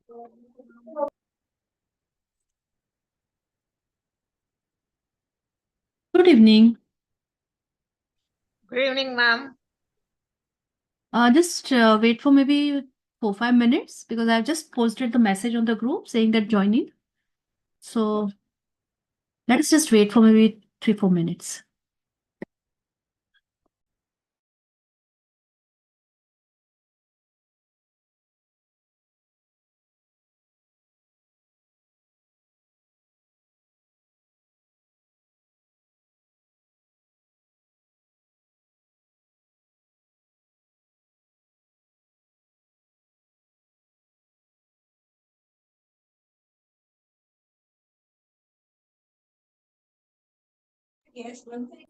Good evening. Good evening, ma'am. Just wait for maybe 4-5 minutes because I've just posted the message on the group saying that joining. So let us just wait for maybe 3-4 minutes. Yes, one thing.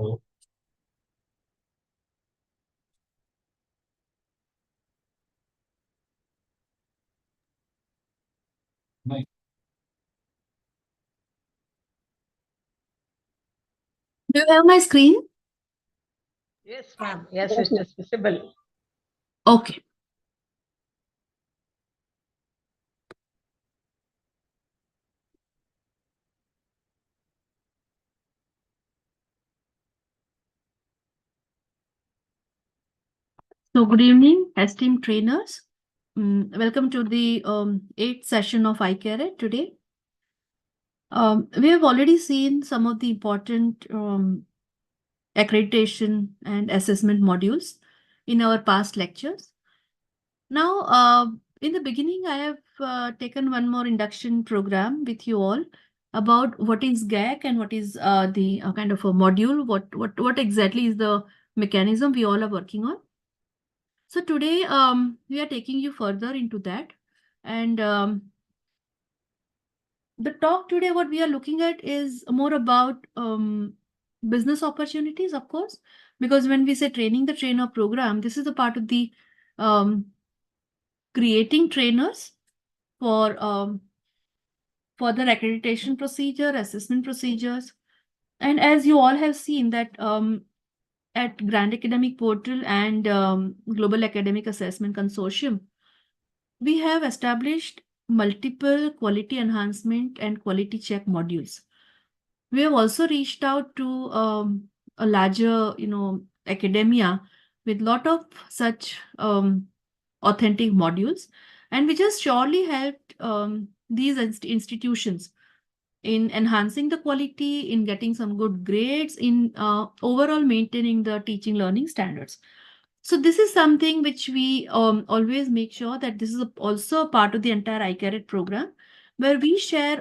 Oh, nice. Do you have my screen? Yes, ma'am. Yes, it is visible. Okay. So good evening, esteemed trainers. Welcome to the 8th session of iCARAT today. We have already seen some of the important accreditation and assessment modules in our past lectures. Now, in the beginning, I have taken one more induction program with you all about what is GAC and what is the kind of a module, what exactly is the mechanism we all are working on. So today, we are taking you further into that. And the talk today, what we are looking at is more about business opportunities, of course, because when we say training the trainer program, this is a part of the creating trainers for further accreditation procedure, assessment procedures. And as you all have seen that at Grand Academic Portal and Global Academic Assessment Consortium, we have established multiple quality enhancement and quality check modules. We have also reached out to a larger, academia with lot of such authentic modules, and which has surely helped these institutions in enhancing the quality, in getting some good grades, in overall maintaining the teaching learning standards. So this is something which we always make sure that this is also a part of the entire iCARAT program, where we share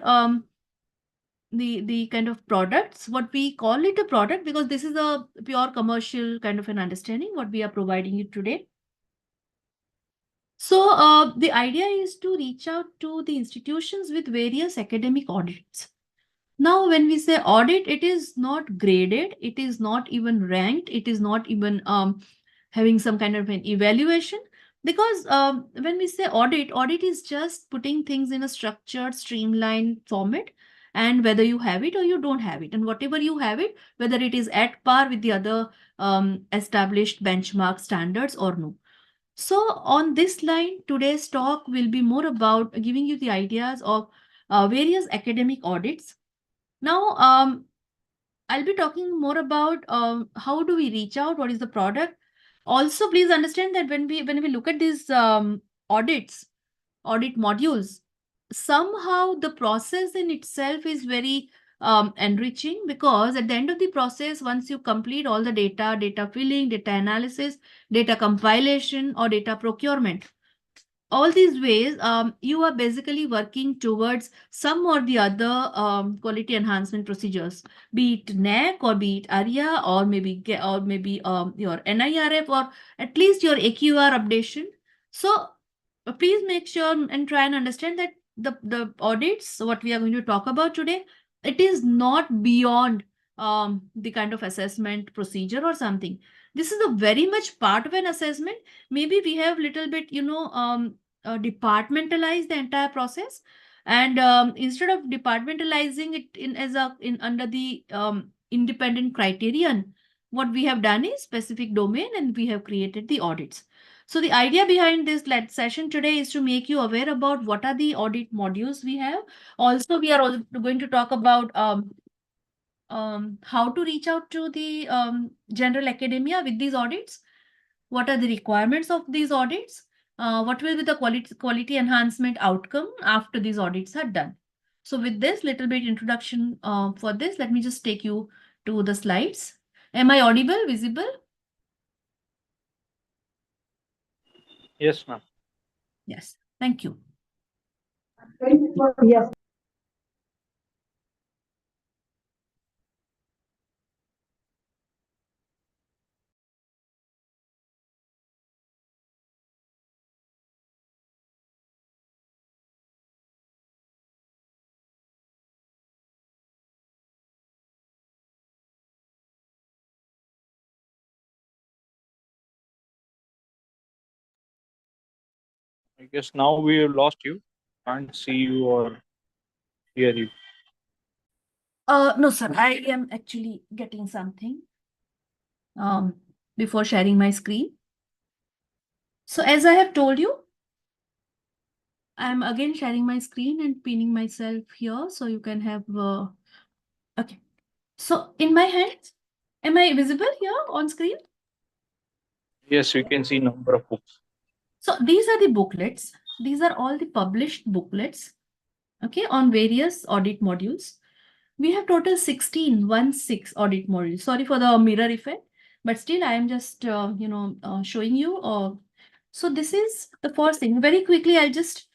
the kind of products, what we call it a product, because this is a pure commercial kind of an understanding what we are providing you today. So the idea is to reach out to the institutions with various academic audits. Now, when we say audit, it is not graded, it is not even ranked, it is not even having some kind of an evaluation. Because when we say audit, audit is just putting things in a structured, streamlined format, and whether you have it or you don't have it. And whatever you have it, whether it is at par with the other established benchmark standards or no. So on this line, today's talk will be more about giving you the ideas of various academic audits. Now, I'll be talking more about how do we reach out, what is the product. Also, please understand that when we look at these audit modules, somehow the process in itself is very enriching, because at the end of the process, once you complete all the data filling, data analysis, data compilation, or data procurement, all these ways, you are basically working towards some or the other quality enhancement procedures, be it NAC or be it ARIA or maybe your NIRF or at least your AQR updation. So please make sure and try and understand that the audits, what we are going to talk about today, it is not beyond the kind of assessment procedure or something. This is a very much part of an assessment. Maybe we have little bit, departmentalize the entire process, and instead of departmentalizing it in under the independent criterion, what we have done is specific domain, and we have created the audits. So the idea behind this session today is to make you aware about what are the audit modules we have. Also, we are also going to talk about how to reach out to the general academia with these audits. What are the requirements of these audits? What will be the quality enhancement outcome after these audits are done? So with this little bit introduction for this, let me just take you to the slides. Am I audible, visible? Yes, ma'am. Yes, thank you. Yes. I guess now we have lost you. Can't see you or hear you. No, sir, I am actually getting something before sharing my screen. So as I have told you, I'm again sharing my screen and pinning myself here so you can have, okay. So in my hands, am I visible here on screen? Yes, we can see number of books. So these are the booklets. These are all the published booklets, okay, on various audit modules. We have total 16 audit modules. Sorry for the mirror effect, but still I am just, showing you. So this is the first thing. Very quickly, I'll just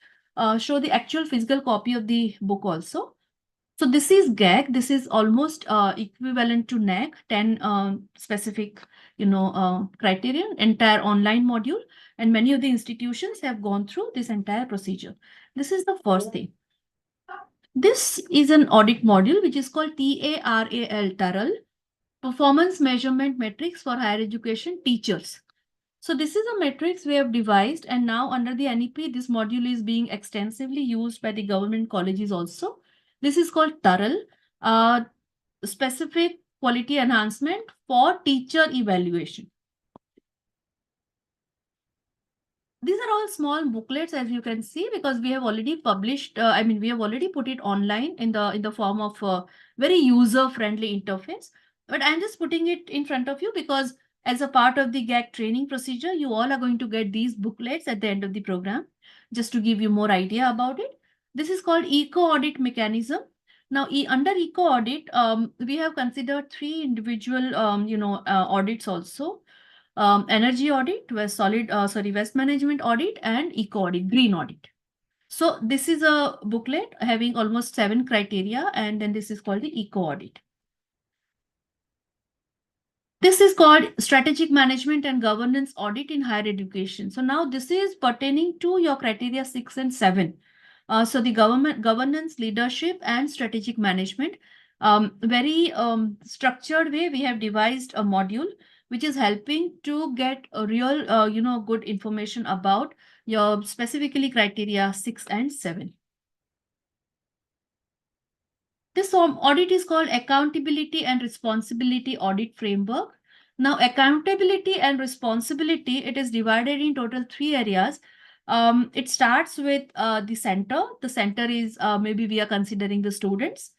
show the actual physical copy of the book also. So this is GAG. This is almost equivalent to NAC, 10 specific, criterion, entire online module. And many of the institutions have gone through this entire procedure. This is the first thing. This is an audit module which is called TARAL, Performance Measurement Metrics for Higher Education Teachers. So this is a matrix we have devised, and now under the NEP, this module is being extensively used by the government colleges also. This is called TARAL, Specific Quality Enhancement for Teacher Evaluation. These are all small booklets, as you can see, because we have already published, we have already put it online in the form of a very user-friendly interface. But I'm just putting it in front of you because as a part of the GAC training procedure, you all are going to get these booklets at the end of the program, just to give you more idea about it. This is called eco-audit mechanism. Now, under eco-audit, we have considered three individual, audits also. Energy audit, waste management audit, and eco audit, green audit. So this is a booklet having almost 7 criteria, and then this is called the eco audit. This is called strategic management and governance audit in higher education. So now this is pertaining to your criteria 6 and 7. So the governance, leadership, and strategic management. Very structured way, we have devised a module which is helping to get a real, good information about your specifically criteria 6 and 7. This audit is called Accountability and Responsibility Audit Framework. Now, accountability and responsibility, it is divided in total 3 areas. It starts with the center. The center is maybe we are considering the students.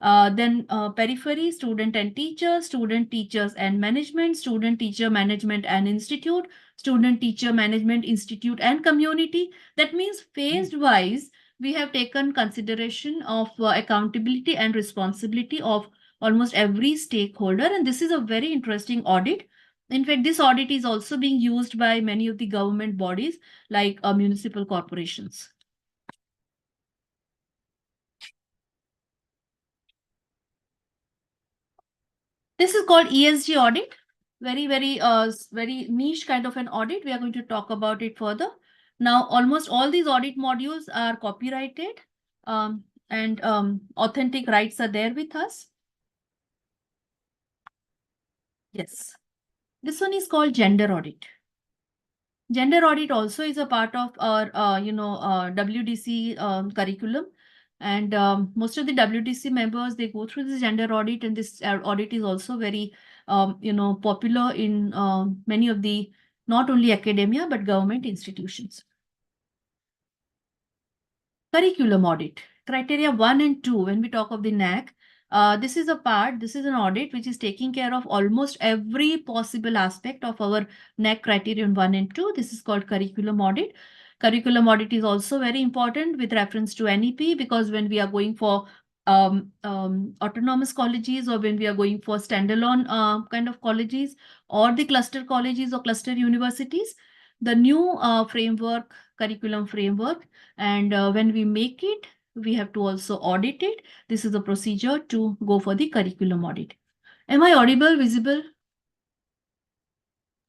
Then periphery, student and teacher, student, teachers and management, student, teacher, management and institute, student, teacher, management, institute and community. That means phased wise, we have taken consideration of accountability and responsibility of almost every stakeholder. And this is a very interesting audit In fact, this audit is also being used by many of the government bodies like municipal corporations. This is called ESG audit. Very niche kind of an audit. We are going to talk about it further. Now, almost all these audit modules are copyrighted, and authentic rights are there with us. Yes. This one is called gender audit. Gender audit also is a part of our, WDC curriculum. And most of the WDC members, they go through this gender audit, and this audit is also very, popular in many of the, not only academia, but government institutions. Curriculum audit, criteria 1 and 2, when we talk of the NAC, this is an audit which is taking care of almost every possible aspect of our NAC criterion 1 and 2. This is called curriculum audit. Curriculum audit is also very important with reference to NEP, because when we are going for autonomous colleges, or when we are going for standalone kind of colleges, or the cluster colleges or cluster universities, the new curriculum framework, and when we make it, we have to also audit it. This is a procedure to go for the curriculum audit. Am I audible, visible?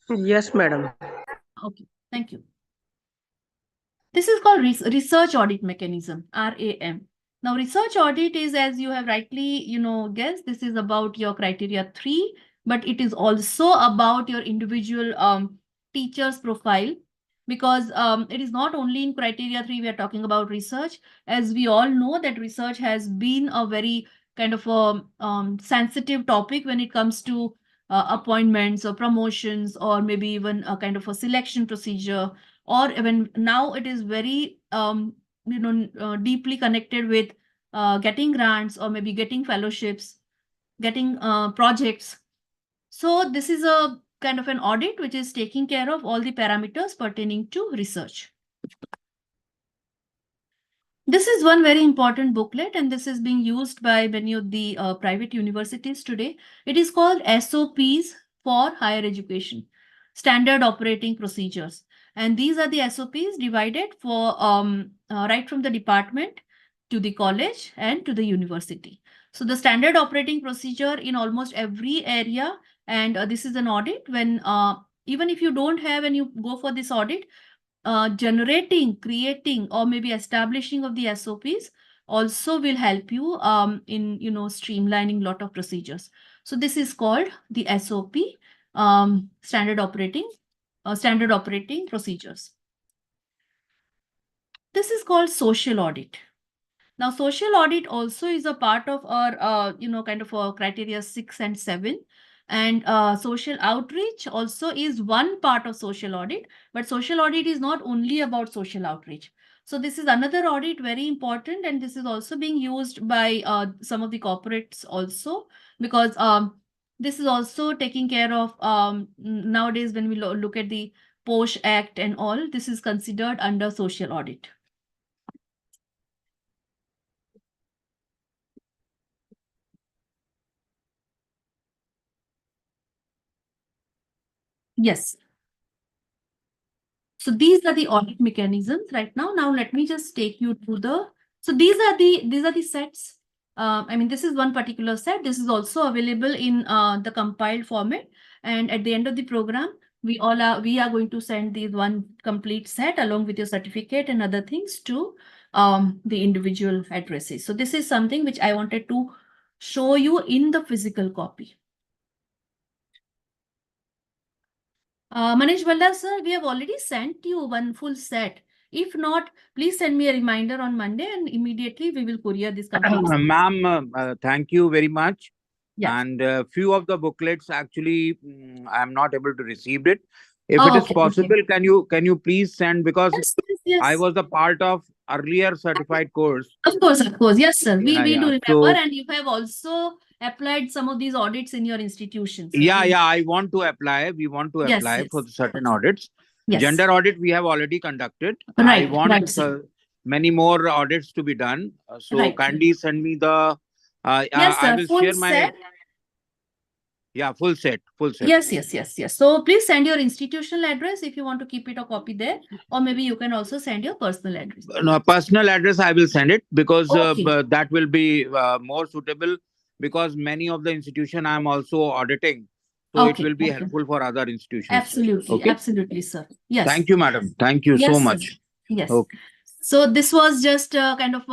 Yes, madam. Okay, thank you. This is called research audit mechanism, RAM. Now, research audit is, as you have rightly, guessed, this is about your criteria 3, but it is also about your individual teacher's profile, because it is not only in criteria 3 we are talking about research. As we all know that research has been a very kind of a sensitive topic when it comes to appointments or promotions, or maybe even a kind of a selection procedure, or even now it is very deeply connected with getting grants, or maybe getting fellowships, getting projects. So this is a kind of an audit which is taking care of all the parameters pertaining to research. This is one very important booklet, and this is being used by many of the private universities today. It is called SOPs for Higher Education, Standard Operating Procedures. And these are the SOPs divided for right from the department to the college and to the university. So the standard operating procedure in almost every area, and this is an audit when even if you don't have and you go for this audit, generating, creating, or maybe establishing of the SOPs also will help you in streamlining lot of procedures. So this is called the SOP, standard operating procedures. This is called social audit. Now, social audit also is a part of our, kind of a criteria 6 and 7. And social outreach also is one part of social audit, but social audit is not only about social outreach. So this is another audit, very important, and this is also being used by some of the corporates also, because this is also taking care of nowadays when we look at the POSH Act and all, this is considered under social audit. Yes. So these are the audit mechanisms right now. Now let me just take you to the. So these are the sets. I mean, this is one particular set. This is also available in the compiled format. And at the end of the program, we are going to send these one complete set along with your certificate and other things to the individual addresses. So this is something which I wanted to show you in the physical copy. Manish Ballar sir, we have already sent you one full set. If not, please send me a reminder on Monday, and immediately we will courier this complete set. Ma'am, thank you very much. Yes. And few of the booklets actually I am not able to receive it. If Oh, it is okay, possible, can you please send, because Yes. I was a part of earlier certified course. Of course. Yes, sir. We do remember, So, and you have also applied some of these audits in your institutions. I want to apply. We want to Yes, apply yes. for certain audits. Yes. Gender audit we have already conducted. Right, I want right, sir. many more audits to be done. So Right. kindly send me the. Yes, sir. I will Full share my. set. Yeah, full set. Yes. So please send your institutional address if you want to keep it a copy there, or maybe you can also send your personal address. No, personal address I will send it because Okay. that will be more suitable, because many of the institution I am also auditing, so it Okay, will be okay. helpful for other institutions. Absolutely, Okay. absolutely, sir. Yes. Thank you, madam. Thank you so Yes, sir. much. Yes. Okay. So this was just kind of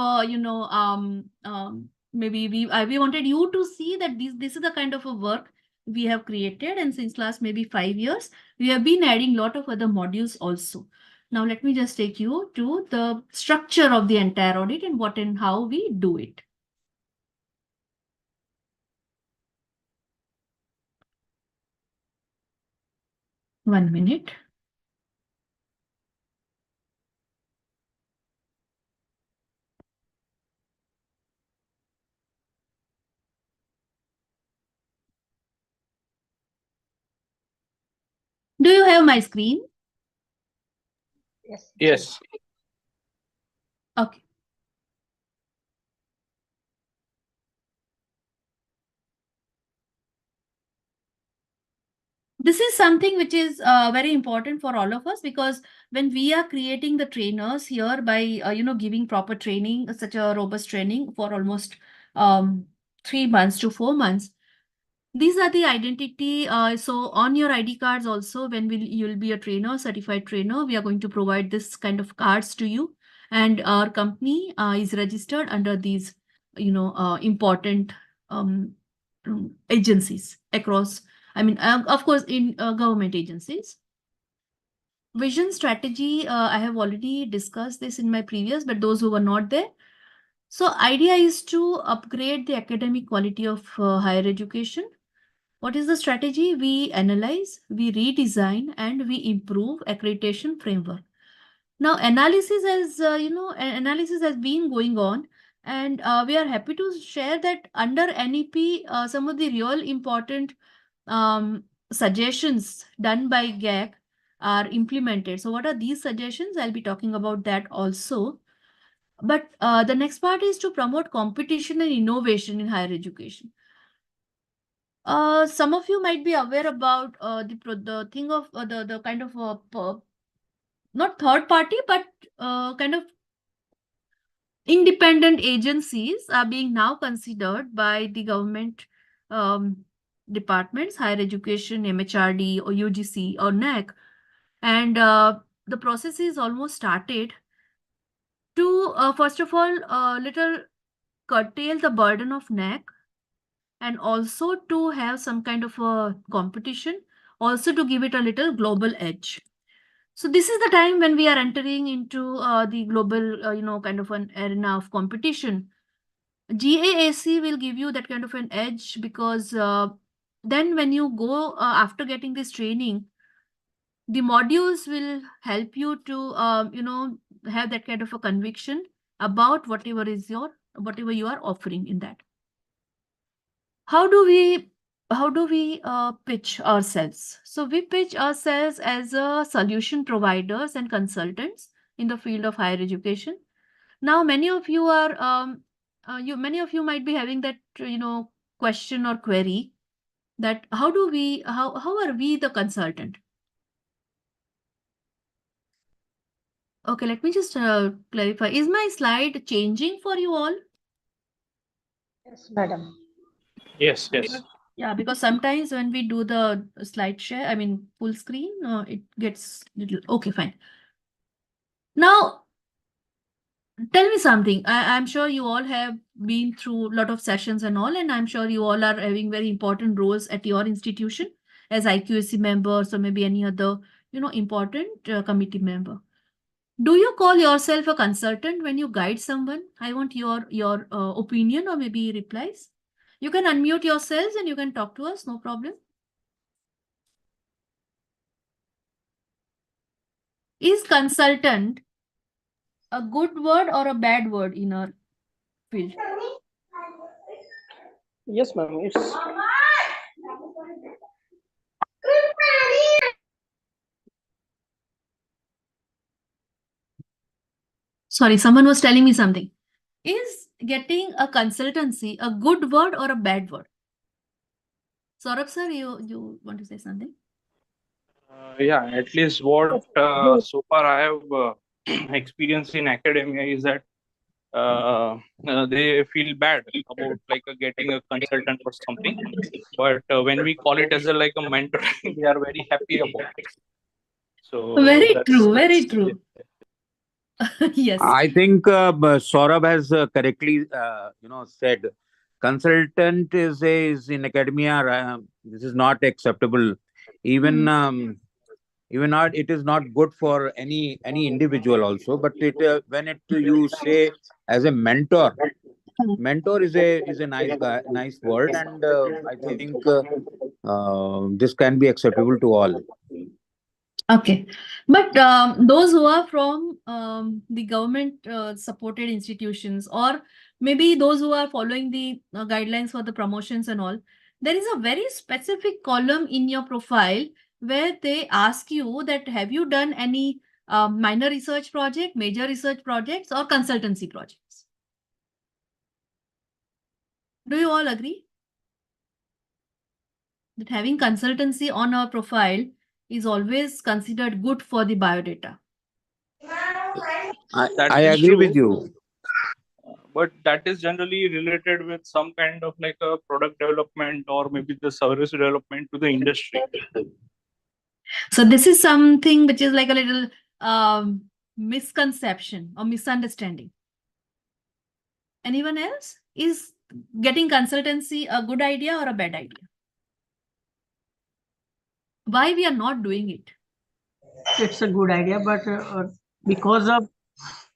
maybe we wanted you to see that this is the kind of a work we have created, and since last maybe 5 years we have been adding lot of other modules also. Now let me just take you to the structure of the entire audit and what and how we do it. One minute. Do you have my screen? Yes. Yes. Okay. This is something which is very important for all of us, because when we are creating the trainers here by giving proper training, such a robust training for almost 3 months to 4 months, these are the identity. So on your ID cards also, when you'll be a trainer, certified trainer, we are going to provide this kind of cards to you, and our company is registered under these important agencies across. I mean, of course, in government agencies. Vision strategy, I have already discussed this in my previous, but those who were not there. So idea is to upgrade the academic quality of higher education. What is the strategy? We analyze, we redesign, and we improve accreditation framework. Now, analysis has been going on, and we are happy to share that under NEP, some of the real important suggestions done by GAC are implemented. So what are these suggestions? I'll be talking about that also. But the next part is to promote competition and innovation in higher education. Some of you might be aware about the thing of the kind of not third party, but kind of independent agencies are being now considered by the government departments, higher education, MHRD or UGC or NAC, and the process is almost started to first of all little curtail the burden of NAC, and also to have some kind of a competition, also to give it a little global edge. So this is the time when we are entering into the global, kind of an arena of competition. GAAC will give you that kind of an edge, because then when you go after getting this training, the modules will help you to, have that kind of a conviction about whatever you are offering in that. How do we pitch ourselves? So we pitch ourselves as a solution providers and consultants in the field of higher education. Now, many of you might be having that question or query, that how are we the consultant? Okay, let me just clarify. Is my slide changing for you all? Yes, madam. Yes. Yeah, because sometimes when we do the slide share, I mean full screen, it gets little. Okay, fine. Now, tell me something. I'm sure you all have been through a lot of sessions and all, and I'm sure you all are having very important roles at your institution as IQAC members or maybe any other, important committee member. Do you call yourself a consultant when you guide someone? I want your opinion or maybe replies. You can unmute yourselves and you can talk to us, no problem. Is consultant a good word or a bad word in our field? Yes, ma'am. It's Sorry, someone was telling me something. Is getting a consultancy a good word or a bad word? Saurabh sir, you want to say something? Yeah, at least what so far I have experienced in academia is that they feel bad about like getting a consultant or something, but when we call it as a like a mentor, they are very happy about it. So Very that's true, very true. Yes. I think Saurabh has correctly, said consultant is in academia. This is not acceptable. Even even not, it is not good for any individual also. But it when it you say as a mentor, mentor is a nice guy, nice word, and I think this can be acceptable to all. Okay, but those who are from the government supported institutions, or maybe those who are following the guidelines for the promotions and all, there is a very specific column in your profile where they ask you that have you done any minor research project, major research projects, or consultancy projects? Do you all agree that having consultancy on our profile is always considered good for the biodata? That I is agree with true. you. But that is generally related with some kind of like a product development or maybe the service development to the industry. So this is something which is like a little misconception or misunderstanding. Anyone else? Is getting consultancy a good idea or a bad idea? Why we are not doing it? It's a good idea, but because of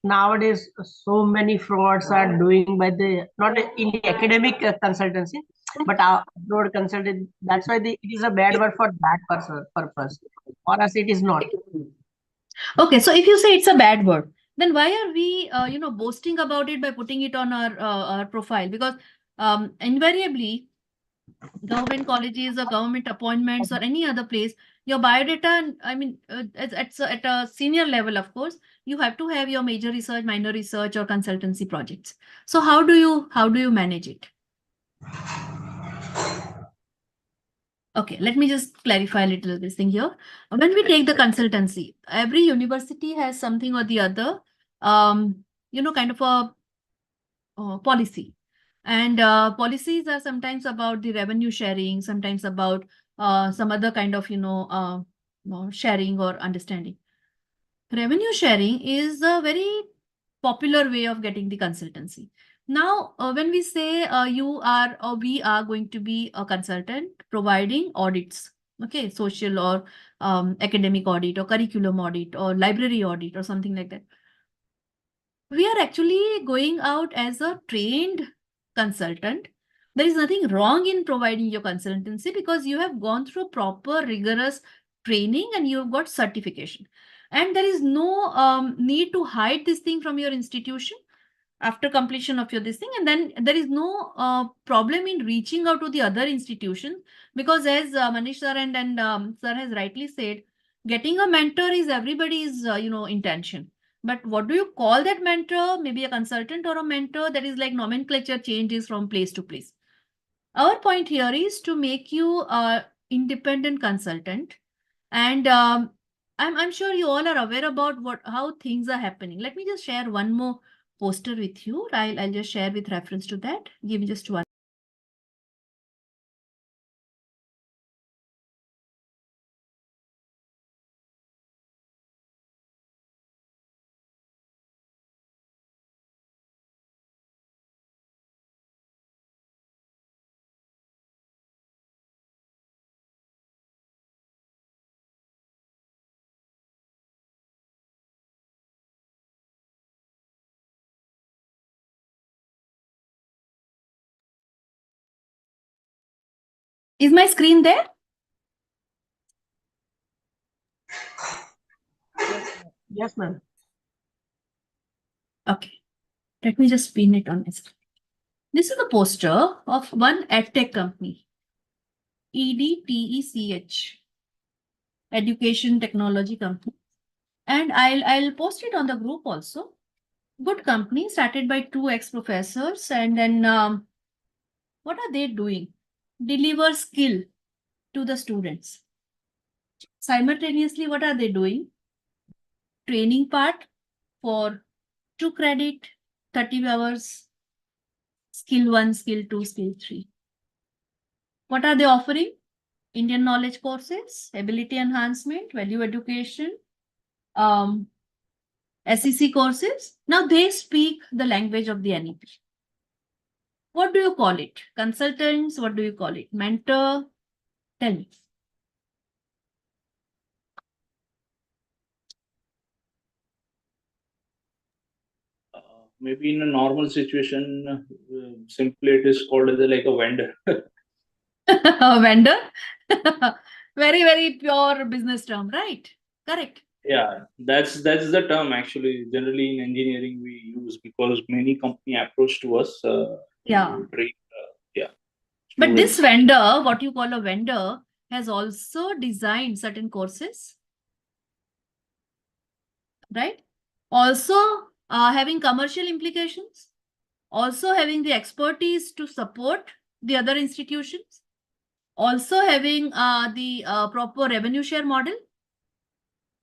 nowadays so many frauds are doing by the not in the academic consultancy, but abroad consultant. That's why it is a bad word for that purpose. For us, it is not. Okay, so if you say it's a bad word, then why are we, boasting about it by putting it on our profile? Because invariably, government colleges or government appointments or any other place, your biodata, I mean, at a senior level, of course, you have to have your major research, minor research, or consultancy projects. So how do you manage it? Okay, let me just clarify a little this thing here. When we take the consultancy, every university has something or the other, kind of a policy. And policies are sometimes about the revenue sharing, sometimes about some other kind of, sharing or understanding. Revenue sharing is a very popular way of getting the consultancy. Now, when we say you are or we are going to be a consultant providing audits, okay, social or academic audit or curriculum audit or library audit or something like that, we are actually going out as a trained consultant. There is nothing wrong in providing your consultancy because you have gone through proper rigorous training and you've got certification. And there is no need to hide this thing from your institution after completion of your this thing. And then there is no problem in reaching out to the other institution, because as Manish sir and sir has rightly said, getting a mentor is everybody's intention. But what do you call that mentor? Maybe a consultant or a mentor. That is like nomenclature changes from place to place. Our point here is to make you a independent consultant. And I'm sure you all are aware about how things are happening. Let me just share one more poster with you. I'll just share with reference to that. Give me just one. Is my screen there? Yes, ma'am. Okay. Let me just pin it on my screen. This is a poster of one edtech company, EDTECH, Education Technology Company. And I'll post it on the group also. Good company, started by two ex-professors. And then what are they doing? Deliver skill to the students. Simultaneously, what are they doing? Training part for 2 credit, 30 hours, skill 1, skill 2, skill 3. What are they offering? Indian knowledge courses, ability enhancement, value education, SEC courses. Now they speak the language of the NEP. What do you call it? Consultants? What do you call it? Mentor? Tell me. Maybe in a normal situation, simply it is called as like a vendor. A vendor? Very, very pure business term, right? Correct. Yeah, that's the term actually. Generally in engineering we use, because many company approach to us. Yeah. To train, yeah. But this students. vendor, what you call a vendor, has also designed certain courses, right? Also having commercial implications, also having the expertise to support the other institutions, also having the proper revenue share model.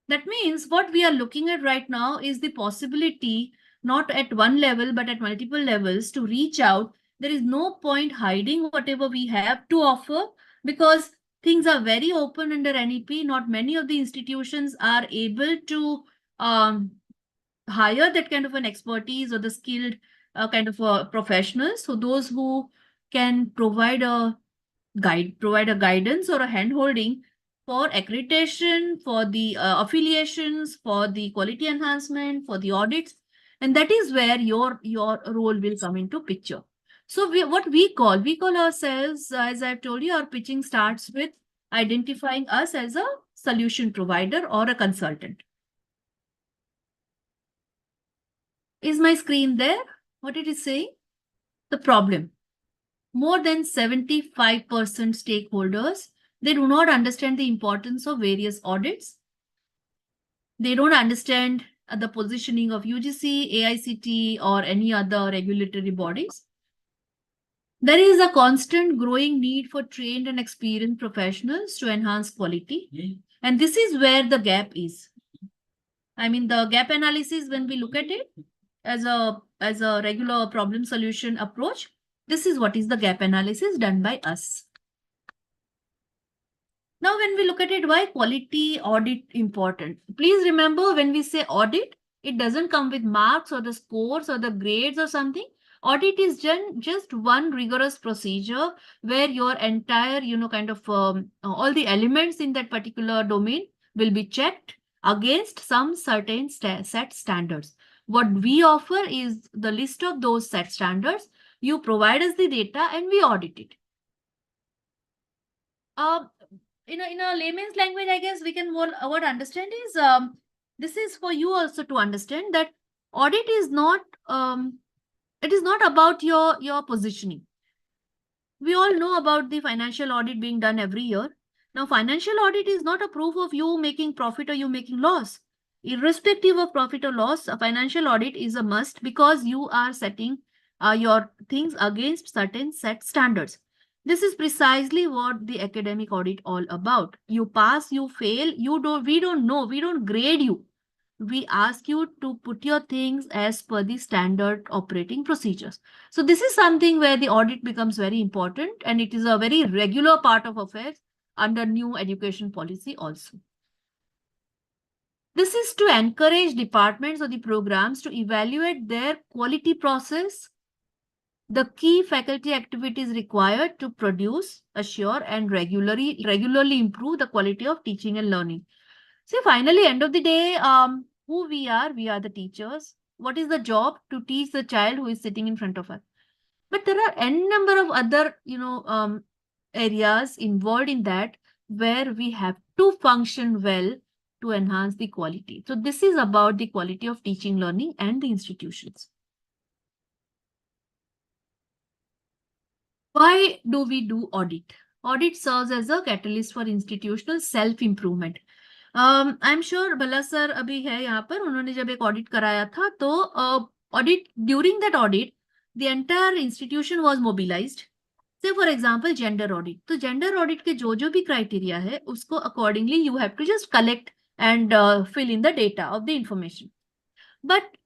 That means what we are looking at right now is the possibility, not at one level, but at multiple levels, to reach out. There is no point hiding whatever we have to offer, because things are very open under NEP. Not many of the institutions are able to hire that kind of an expertise or the skilled kind of professionals. So those who can provide a guidance or a hand-holding for accreditation, for the affiliations, for the quality enhancement, for the audits. And that is where your role will come into picture. So what we call ourselves, as I've told you, our pitching starts with identifying us as a solution provider or a consultant. Is my screen there? What did it say? The problem. More than 75% stakeholders, they do not understand the importance of various audits. They don't understand the positioning of UGC, AICT, or any other regulatory bodies. There is a constant growing need for trained and experienced professionals to enhance quality. And this is where the gap is. I mean, the gap analysis, when we look at it as a regular problem solution approach, this is what is the gap analysis done by us. Now, when we look at it, why quality audit important? Please remember, when we say audit, it doesn't come with marks or the scores or the grades or something. Audit is just one rigorous procedure where your entire, all the elements in that particular domain will be checked against some certain set standards. What we offer is the list of those set standards. You provide us the data and we audit it. In a layman's language, I guess we can what understand is this is for you also to understand that audit is not it is not about your positioning. We all know about the financial audit being done every year. Now, financial audit is not a proof of you making profit or you making loss. Irrespective of profit or loss, a financial audit is a must, because you are setting your things against certain set standards. This is precisely what the academic audit all about. You pass, you fail, we don't know, we don't grade you. We ask you to put your things as per the standard operating procedures. So this is something where the audit becomes very important, and it is a very regular part of affairs under new education policy also. This is to encourage departments or the programs to evaluate their quality process, the key faculty activities required to produce, assure, and regularly improve the quality of teaching and learning. See, finally, end of the day, who we are the teachers. What is the job? To teach the child who is sitting in front of us. But there are n number of other, areas involved in that, where we have to function well to enhance the quality. So this is about the quality of teaching, learning, and the institutions. Why do we do audit? Audit serves as a catalyst for institutional self-improvement. I'm sure Bala sir अभी है यहाँ पर, उन्होंने जब एक audit कराया था, तो during that audit, the entire institution was mobilized. से फॉर एग्जाम्पल जेंडर ऑडिट, तो जेंडर ऑडिट के जो भी क्राइटेरिया है उसको accordingly you have to just collect and fill in the data of the information. But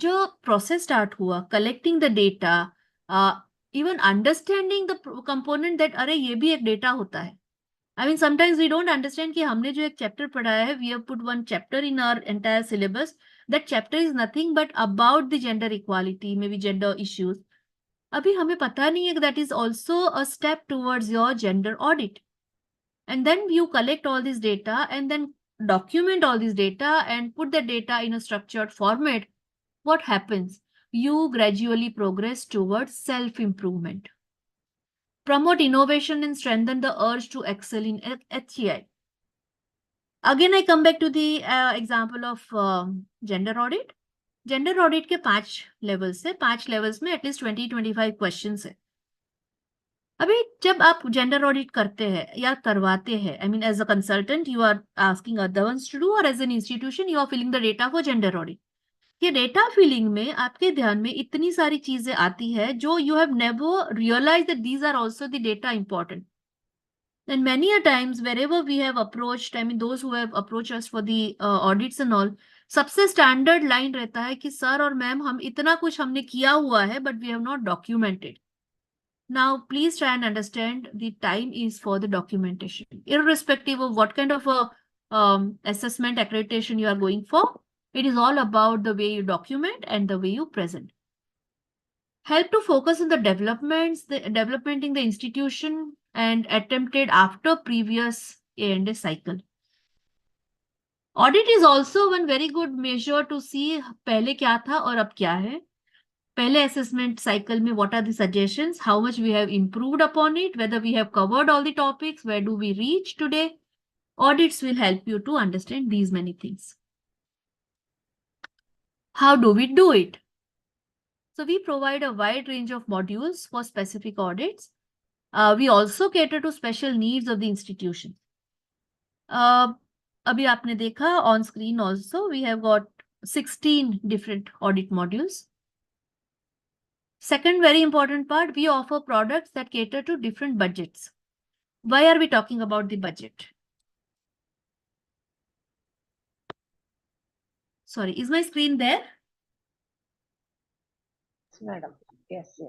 जो प्रोसेस स्टार्ट हुआ collecting the data, even understanding the component that are ये भी एक डेटा होता है. I mean, sometimes we don't understand कि हमने जो एक चैप्टर पढ़ाया है, we have put one chapter in our entire syllabus. That chapter is nothing but about the gender equality, maybe gender issues. अभी हमें पता नहीं है कि that is also a step towards your gender audit. And then you collect all this data and then document all this data and put the data in a structured format. What happens? You gradually progress towards self-improvement. Promote innovation and strengthen the urge to excel in HCI. Again, I come back to the example of gender audit. Gender audit के 5 levels है, 5 levels में at least 20-25 questions है. अभी जब आप gender audit करते हैं या करवाते हैं, I mean as a consultant you are asking other ones to do, और as an institution you are filling the data for gender audit. ये डेटा फिलिंग में आपके ध्यान में इतनी सारी चीजें आती है जो you have never realize that these are also the data important. And many a times wherever we have approached, I mean those who have approached us for the audits and all, सबसे standard line रहता है कि sir और ma'am हम इतना कुछ हमने किया हुआ है but we have not documented. Now please try and understand the time is for the documentation, irrespective of what kind of a assessment accreditation you are going for. It is all about the way you document and the way you present. Help to focus on the development in the institution and attempted after previous A&S cycle. Audit is also one very good measure to see पहले क्या था और अब क्या है. पहले assessment cycle में what are the suggestions, how much we have improved upon it, whether we have covered all the topics, where do we reach today. Audits will help you to understand these many things. How do we do it? So we provide a wide range of modules for specific audits. We also cater to special needs of the institution. अभी आपने देखा on screen also we have got 16 different audit modules. Second very important part, we offer products that cater to different budgets. Why are we talking about the budget? Sorry, is my screen there? Madam, yes.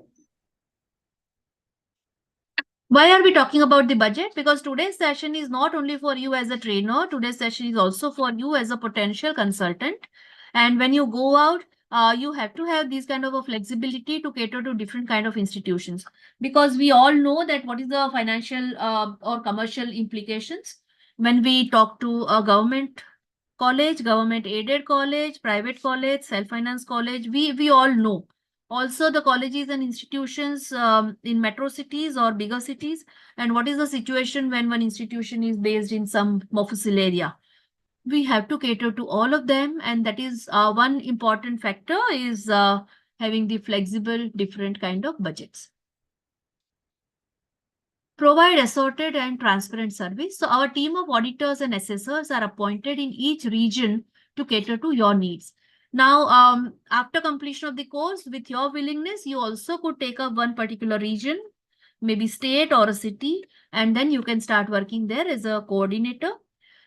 Why are we talking about the budget? Because today's session is not only for you as a trainer, today's session is also for you as a potential consultant. And when you go out, you have to have this kind of a flexibility to cater to different kind of institutions. Because we all know that what is the financial or commercial implications when we talk to a government college, government aided college, private college, self-finance college, we all know. Also the colleges and institutions in metro cities or bigger cities, and what is the situation when one institution is based in some mofussil area. We have to cater to all of them, and that is one important factor is having the flexible different kind of budgets. Provide assorted and transparent service. So our team of auditors and assessors are appointed in each region to cater to your needs. Now, after completion of the course, with your willingness, you also could take up one particular region, maybe state or a city, and then you can start working there as a coordinator.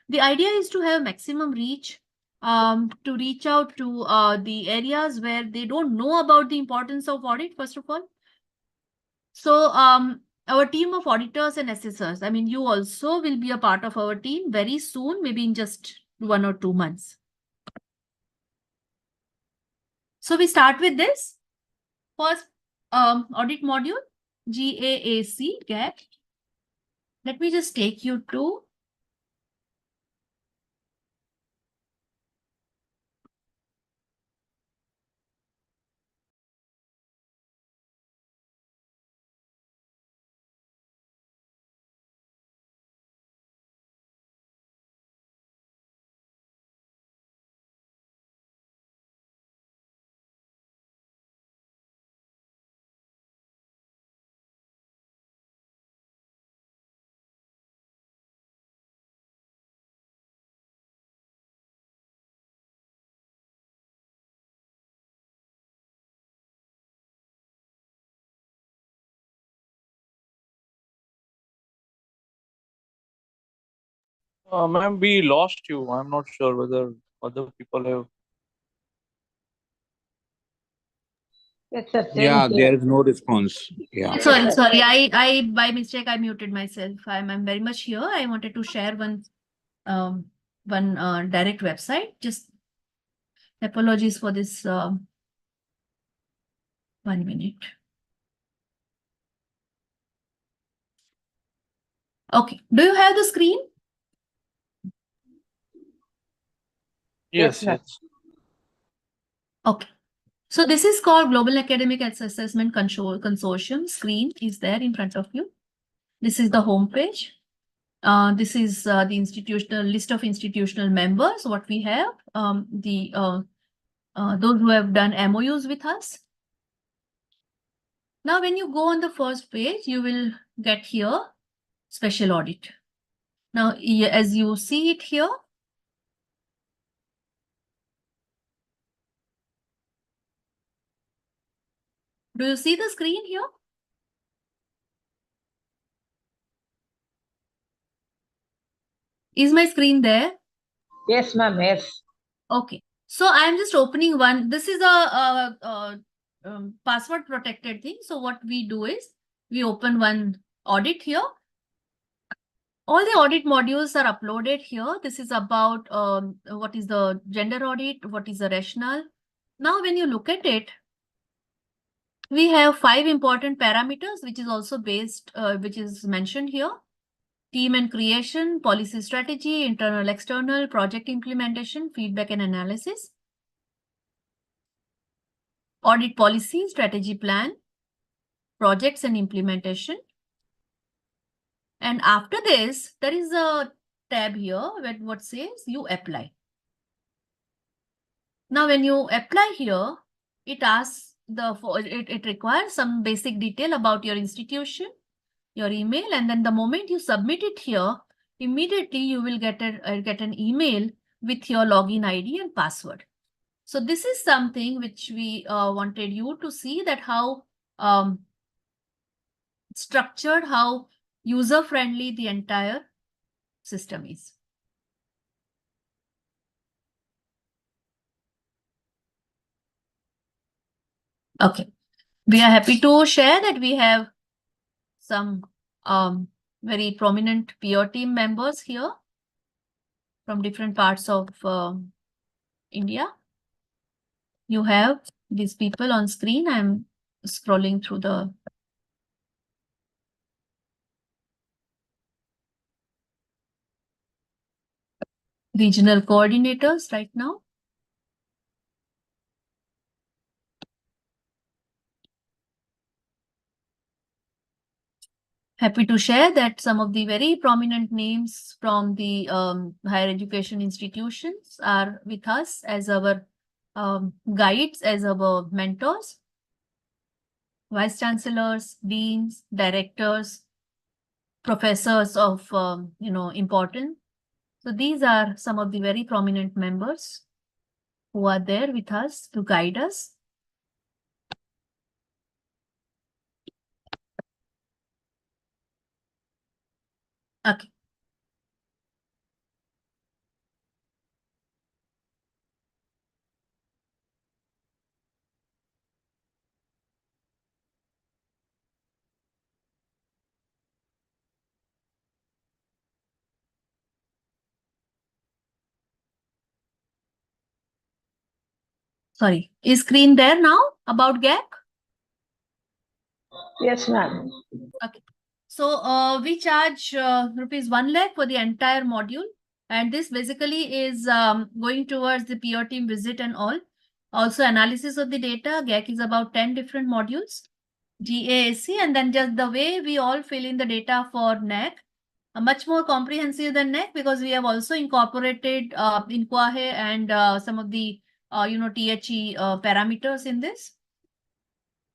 The idea is to have maximum reach, to reach out to the areas where they don't know about the importance of audit, first of all. So our team of auditors and assessors, I mean, you also will be a part of our team very soon, maybe in just 1 or 2 months. So we start with this. First audit module, GAAP, GAP. Let me just take you to Ma'am, we lost you. I'm not sure whether other people have. Yes, sir. Same Yeah, here. there is no response. Yeah. Sorry. I by mistake I muted myself. I'm very much here. I wanted to share one direct website. Just apologies for this. 1 minute. Okay. Do you have the screen? Yes, ma'am. yes. Okay. So this is called Global Academic Assessment Consortium. Screen is there in front of you. This is the home page. This is the institutional list of institutional members. What we have, those who have done MOUs with us. Now, when you go on the first page, you will get here special audit. Now, as you see it here, do you see the screen here? Is my screen there? Yes, ma'am. Yes. Okay. So I'm just opening one. This is a password protected thing. So what we do is we open one audit here. All the audit modules are uploaded here. This is about what is the gender audit, what is the rationale. Now, when you look at it, we have 5 important parameters, which is also based, which is mentioned here. Team and creation, policy strategy, internal, external, project implementation, feedback and analysis. Audit policy, strategy plan, projects and implementation. And after this, there is a tab here where what says you apply. Now, when you apply here, it asks it requires some basic detail about your institution, your email, and then the moment you submit it here, immediately you will get an email with your login ID and password. So this is something which we wanted you to see, that how structured, how user-friendly the entire system is. Okay. We are happy to share that we have some very prominent peer team members here from different parts of India. You have these people on screen. I'm scrolling through the regional coordinators right now. Happy to share that some of the very prominent names from the higher education institutions are with us as our guides, as our mentors, vice chancellors, deans, directors, professors of importance. So these are some of the very prominent members who are there with us to guide us. Okay. Sorry, is screen there now about GAC? Yes, ma'am. Okay. So we charge rupees 1 lakh for the entire module. And this basically is going towards the peer team visit and all. Also analysis of the data. GAC is about 10 different modules. GAAC, and then just the way we all fill in the data for NAC. Much more comprehensive than NAC, because we have also incorporated INQUAHE and some of the THE parameters in this.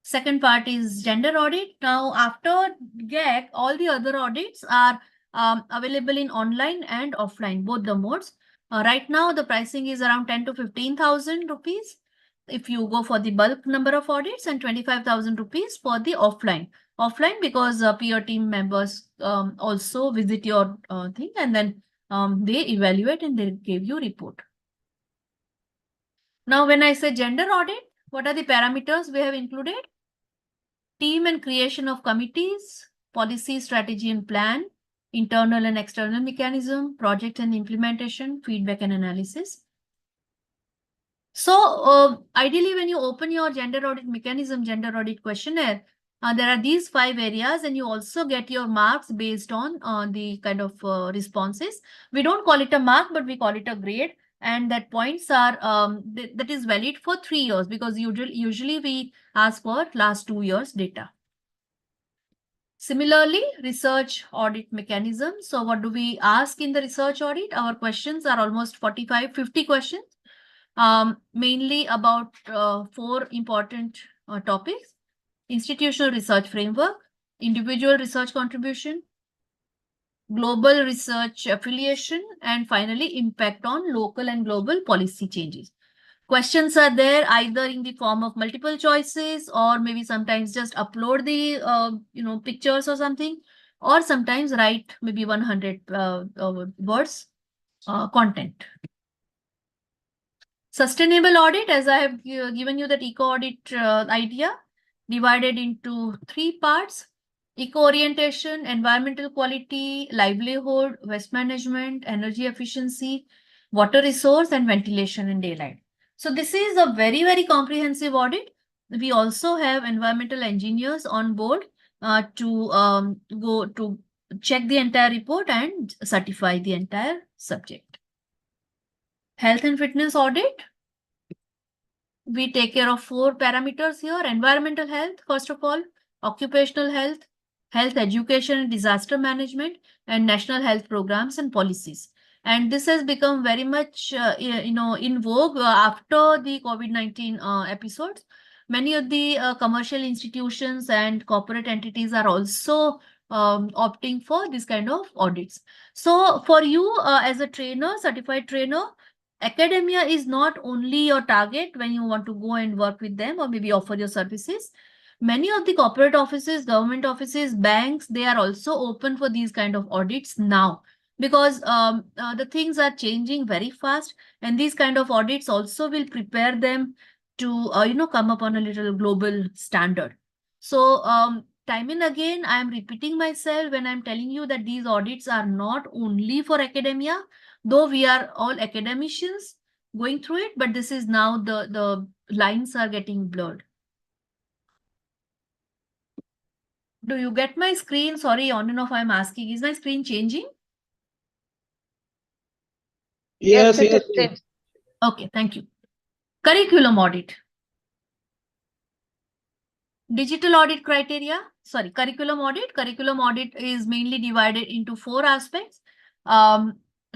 Second part is gender audit. Now, after GAC, all the other audits are available in online and offline, both the modes. Right now, the pricing is around 10 to 15,000 rupees if you go for the bulk number of audits, and 25,000 rupees for the offline. Offline because peer team members also visit your thing, and then they evaluate and they give you report. Now, when I say gender audit, what are the parameters we have included? Team and creation of committees, policy, strategy and plan, internal and external mechanism, project and implementation, feedback and analysis. So ideally, when you open your gender audit mechanism, gender audit questionnaire, there are these 5 areas, and you also get your marks based on the kind of responses. We don't call it a mark, but we call it a grade. And that points are that is valid for 3 years, because usually we ask for last 2 years data. Similarly, research audit mechanism. So what do we ask in the research audit? Our questions are almost 45-50 questions, mainly about 4 important topics: institutional research framework, individual research contribution, global research affiliation, and finally, impact on local and global policy changes. Questions are there either in the form of multiple choices, or maybe sometimes just upload the pictures or something, or sometimes write maybe 100 words content. Sustainable audit, as I have given you that eco audit idea, divided into 3 parts: eco-orientation, environmental quality, livelihood, waste management, energy efficiency, water resource, and ventilation and daylight. So this is a very, very comprehensive audit. We also have environmental engineers on board to go to check the entire report and certify the entire subject. Health and fitness audit. We take care of 4 parameters here: environmental health, first of all, occupational health, health education and disaster management, and national health programs and policies. And this has become very much, in vogue after the COVID-19 episodes. Many of the commercial institutions and corporate entities are also opting for this kind of audits. So for you as a trainer, certified trainer, academia is not only your target when you want to go and work with them or maybe offer your services. Many of the corporate offices, government offices, banks, they are also open for these kind of audits now, because the things are changing very fast, and these kind of audits also will prepare them to come up on a little global standard. So time and again, I am repeating myself when I'm telling you that these audits are not only for academia, though we are all academicians going through it, but this is now the lines are getting blurred. Do you get my screen? Sorry, on and off I'm asking. Is my screen changing? Yes. Okay, thank you. Curriculum audit. Digital audit criteria. Sorry, curriculum audit. Curriculum audit is mainly divided into 4 aspects.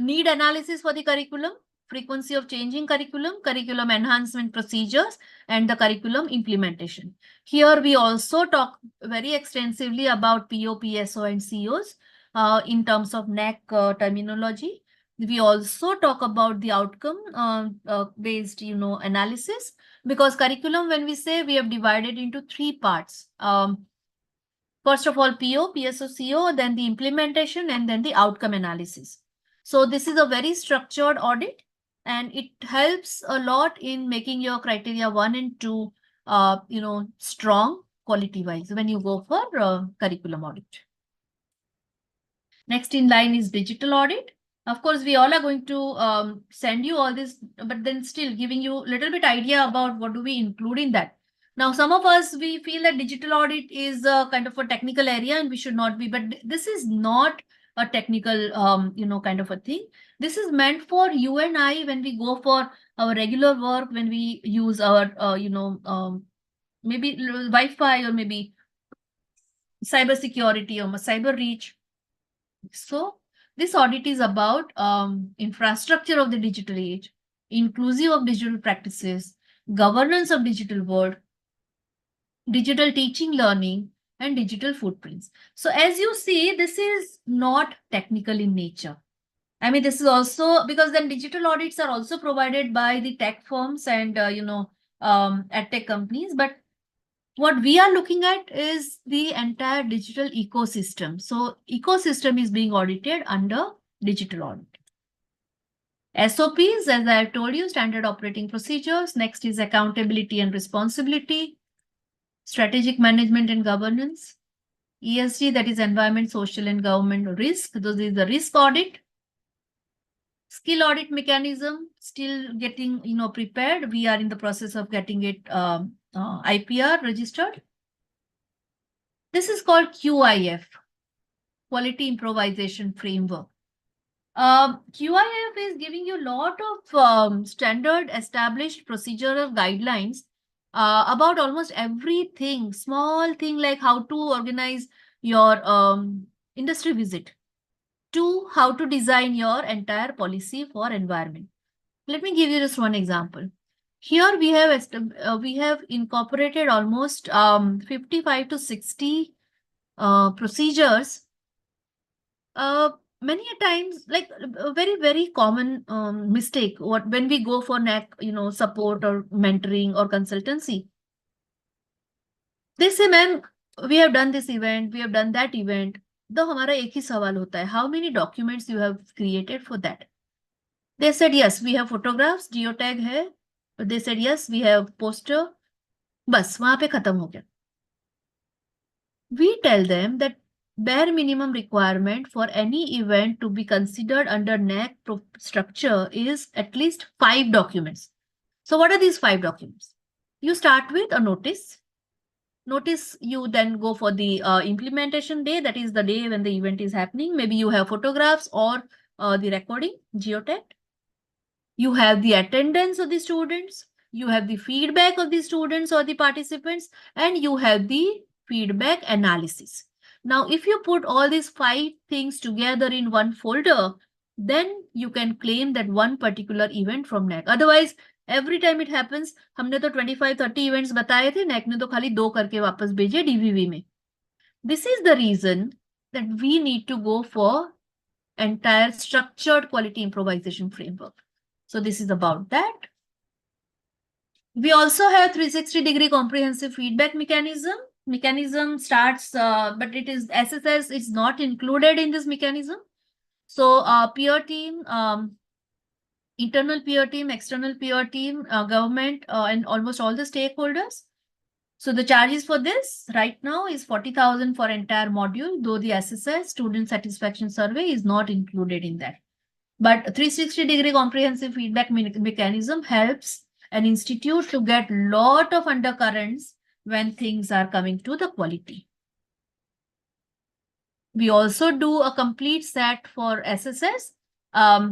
Need analysis for the curriculum, frequency of changing curriculum, curriculum enhancement procedures, and the curriculum implementation. Here we also talk very extensively about PO, PSO, and COs in terms of NAC terminology. We also talk about the outcome based analysis, because curriculum, when we say, we have divided into 3 parts. First of all, PO, PSO, CO, then the implementation, and then the outcome analysis. So this is a very structured audit, and it helps a lot in making your criteria 1 and 2, strong quality-wise when you go for curriculum audit. Next in line is digital audit. Of course, we all are going to send you all this, but then still giving you a little bit idea about what do we include in that. Now, some of us, we feel that digital audit is kind of a technical area and we should not be, but this is not a technical, kind of a thing. This is meant for you and I when we go for our regular work, when we use our, maybe Wi-Fi or maybe cyber security or cyber reach. So this audit is about infrastructure of the digital age, inclusive of digital practices, governance of digital world, digital teaching, learning, and digital footprints. So as you see, this is not technical in nature. I mean, this is also because then digital audits are also provided by the tech firms and, edtech companies. But what we are looking at is the entire digital ecosystem. So ecosystem is being audited under digital audit. SOPs, as I have told you, standard operating procedures. Next is accountability and responsibility, strategic management and governance, ESG, that is environment, social and government risk. Those is the risk audit. Skill audit mechanism, still getting prepared. We are in the process of getting it IPR registered. This is called QIF, Quality Improvisation Framework. QIF is giving you a lot of standard established procedural guidelines about almost everything, small thing like how to organize your industry visit, to how to design your entire policy for environment. Let me give you just one example. Here we have incorporated almost 55 to 60 procedures. Many a times, like a very common mistake when we go for NAC, support or mentoring or consultancy. They say, ma'am, we have done this event, we have done that event. तो हमारा एक ही सवाल होता है, how many documents you have created for that? They said, yes, we have photographs, geotag है. They said, yes, we have poster. बस वहां पे खत्म हो गया. We tell them that bare minimum requirement for any event to be considered under NAC structure is at least 5 documents. So what are these 5 documents? You start with a notice. Notice, you then go for the implementation day, that is the day when the event is happening. Maybe you have photographs or the recording, geotag. You have the attendance of the students. You have the feedback of the students or the participants, and you have the feedback analysis. Now, if you put all these 5 things together in one folder, then you can claim that one particular event from NAC. Otherwise, every time it happens, हमने तो 25-30 events बताए थे, NAC ने तो खाली 2 करके वापस भेजे DVV में. This is the reason that we need to go for entire structured quality improvisation framework. So this is about that. We also have 360-degree comprehensive feedback mechanism. Mechanism starts, but it is SSS is not included in this mechanism. So peer team, internal peer team, external peer team, government, and almost all the stakeholders. So the charges for this right now is 40,000 for entire module, though the SSS student satisfaction survey is not included in that. But 360-degree comprehensive feedback mechanism helps an institute to get lot of undercurrents when things are coming to the quality. We also do a complete set for SSS.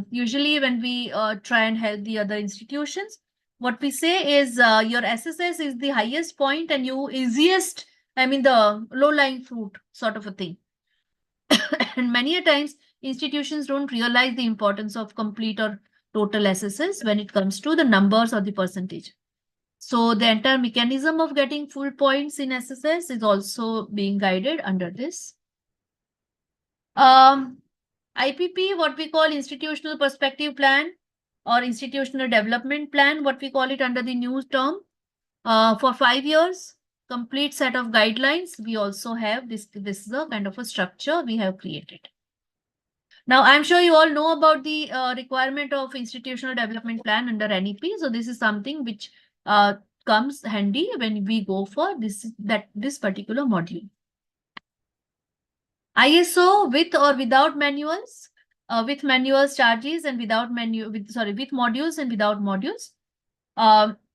Usually when we try and help the other institutions, what we say is your SSS is the highest point and you easiest, the low-lying fruit sort of a thing. And many a times institutions don't realize the importance of complete or total SSS when it comes to the numbers or the percentage. So the entire mechanism of getting full points in SSS is also being guided under this. IPP, what we call institutional perspective plan or institutional development plan, what we call it under the new term, for 5 years, complete set of guidelines. We also have this is a kind of a structure we have created. Now, I'm sure you all know about the requirement of institutional development plan under NEP. So this is something which comes handy when we go for this particular module. ISO with or without manuals, with manuals charges and without with modules and without modules.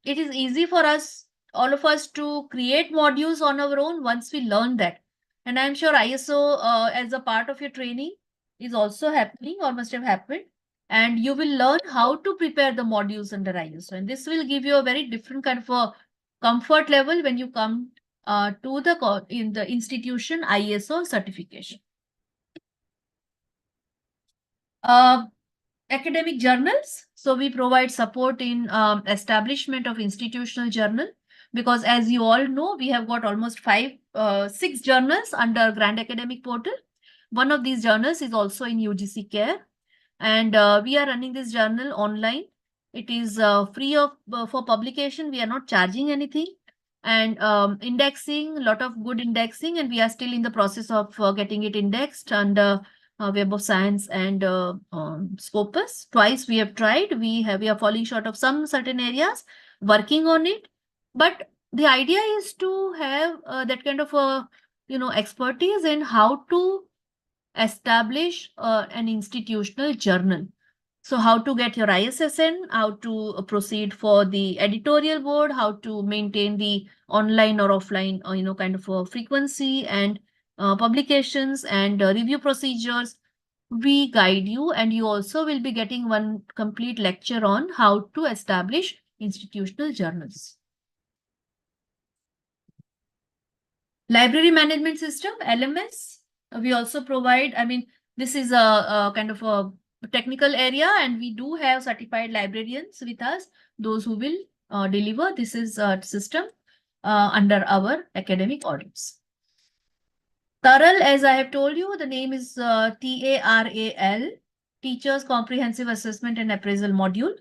It is easy for us, all of us, to create modules on our own once we learn that. And I'm sure ISO as a part of your training is also happening or must have happened. And you will learn how to prepare the modules under ISO. And this will give you a very different kind of a comfort level when you come to the institution ISO certification. Academic journals. So we provide support in establishment of institutional journal, because as you all know, we have got almost 6 journals under Grand Academic Portal. One of these journals is also in UGC Care, and we are running this journal online. It is free for publication. We are not charging anything, and indexing, a lot of good indexing, and we are still in the process of getting it indexed, and Web of Science and Scopus. Twice we have tried. We are falling short of some certain areas, working on it. But the idea is to have that kind of a expertise in how to establish an institutional journal. So how to get your ISSN, how to proceed for the editorial board, how to maintain the online or offline, kind of a frequency and publications and review procedures. We guide you, and you also will be getting one complete lecture on how to establish institutional journals. Library management system, LMS. We also provide, this is a kind of a technical area, and we do have certified librarians with us, those who will deliver. This is a system under our academic audits. TARAL, as I have told you, the name is TARAL, Teachers Comprehensive Assessment and Appraisal Module,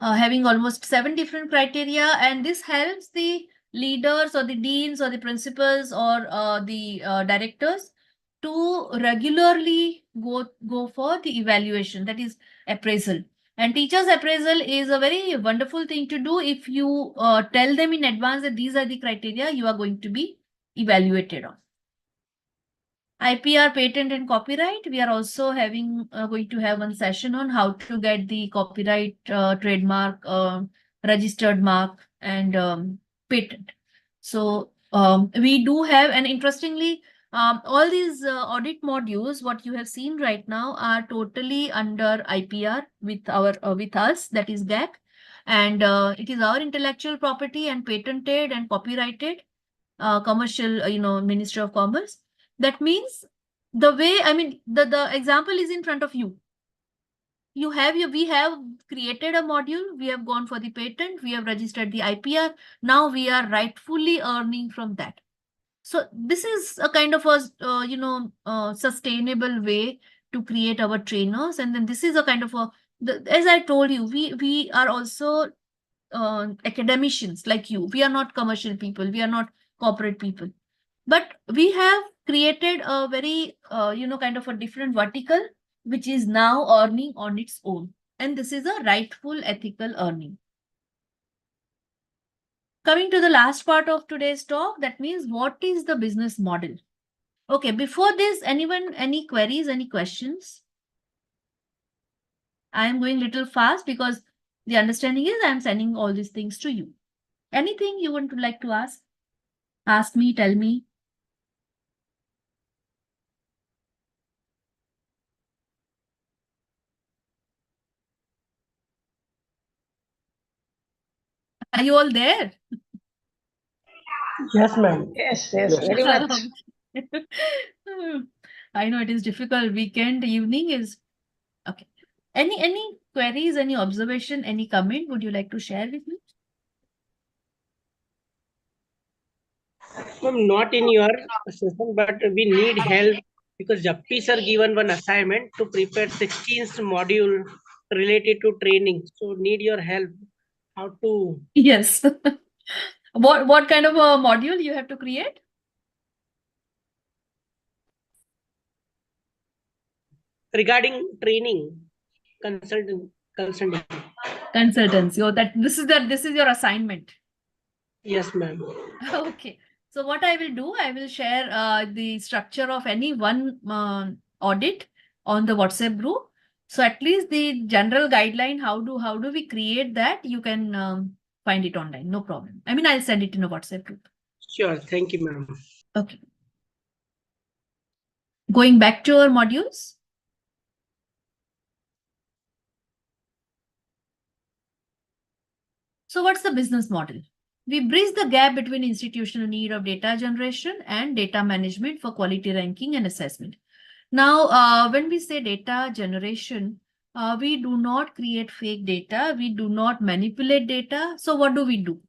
having almost 7 different criteria, and this helps the leaders or the deans or the principals or the directors to regularly go for the evaluation, that is appraisal. And teachers appraisal is a very wonderful thing to do if you tell them in advance that these are the criteria you are going to be evaluated on. IPR, patent and copyright. We are also having going to have one session on how to get the copyright, trademark, registered mark, and patent. So we do have, and interestingly, all these audit modules, what you have seen right now, are totally under IPR with our with us, that is GAC, and it is our intellectual property and patented and copyrighted, commercial, Ministry of Commerce. That means the way, the example is in front of you. We have created a module, we have gone for the patent, we have registered the IPR. Now we are rightfully earning from that. So this is a kind of a, sustainable way to create our trainers. And then this is a kind of as I told you, we are also academicians like you. We are not commercial people. We are not corporate people. But we have created a very, kind of a different vertical, which is now earning on its own. And this is a rightful ethical earning. Coming to the last part of today's talk, that means what is the business model? Okay, before this, anyone, any queries, any questions? I am going a little fast because the understanding is I am sending all these things to you. Anything you would like to ask? Ask me, tell me. Are you all there? Yes, ma'am. Yes, very much. I know it is difficult. Weekend evening is okay. Any queries, any observation, any comment would you like to share with me? Ma'am, not in your session, but we need help because Jappi sir given one assignment to prepare 16th module related to training. So need your help. How to Yes. What kind of a module you have to create? regarding training, consulting. Consultancy. Oh, this is your assignment. Yes, ma'am. Okay. So what I will do, I will share the structure of any one audit on the WhatsApp group. So at least the general guideline, how do we create that, you can find it online. No problem. I'll send it in a WhatsApp group. Sure. Thank you, ma'am. Okay. Going back to our modules. So what's the business model? We bridge the gap between institutional need of data generation and data management for quality ranking and assessment. Now, when we say data generation, we do not create fake data. We do not manipulate data. So what do?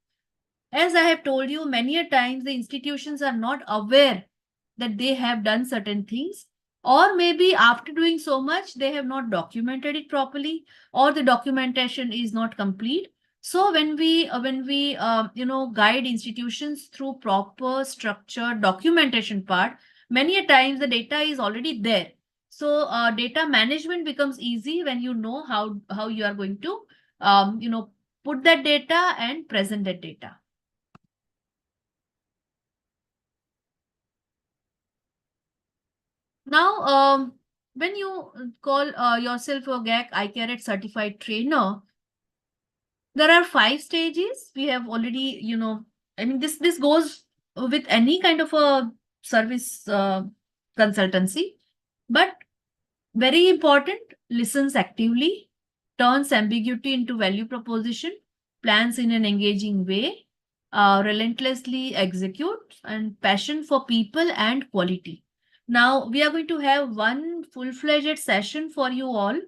As I have told you many a times, the institutions are not aware that they have done certain things, or maybe after doing so much, they have not documented it properly, or the documentation is not complete. So when we guide institutions through proper structured documentation part, many a times the data is already there. So data management becomes easy when you know how you are going to put that data and present that data. Now, when you call yourself a GAC iCARAT certified trainer, there are 5 stages. We have already, I mean, this goes with any kind of a service consultancy, but very important, listens actively, turns ambiguity into value proposition, plans in an engaging way, relentlessly executes, and passion for people and quality. Now, we are going to have one full-fledged session for you all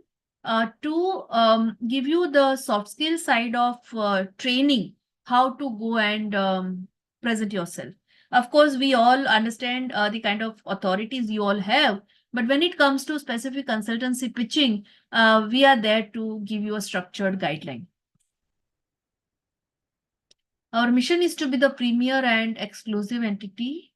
to give you the soft skill side of training, how to go and present yourself. Of course, we all understand the kind of authorities you all have, but when it comes to specific consultancy pitching, we are there to give you a structured guideline. Our mission is to be the premier and exclusive entity